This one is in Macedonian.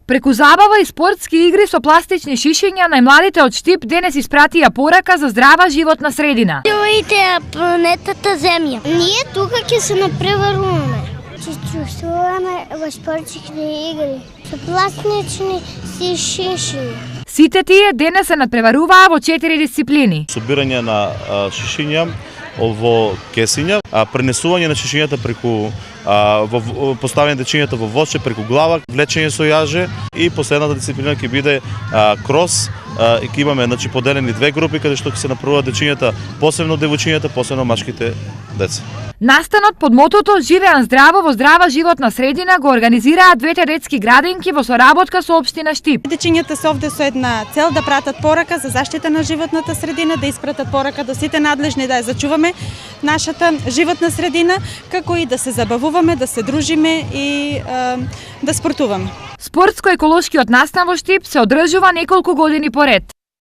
Преку забава и спортски игри со пластични шишиња, најмладите од Штип денес испратија порака за здрава животна средина. Чувайте планетата Земја. Ние тука ќе се напреваруваме. Ќе чувствуваме во спортски игри со пластични шишиња. Сите тие денес се надпреваруваа во 4 дисциплини. Собирање на шишиња во кесиња, пренесување на шишињата преку поставање дечињата во воше преку глава, влечење со јаже и последната дисциплина ќе биде крос и ќе имаме поделени две групи каде што ќе се направуваат дечињата, посебно девојчињата, посебно мачките деца. Настанот под мотото Живеам здраво во здрава животна средина го организираат двете детски градинки во соработка со општина Штип. Дечињата се овде со една цел да пратат порака за заштита на животната средина, да испратат порака до сите надлежни да ја зачуваме нашата животна средина, како и да се забавуваме, да се дружиме и да спортуваме. Спортско-еколошкиот настан во Штип се одржува неколку години поред.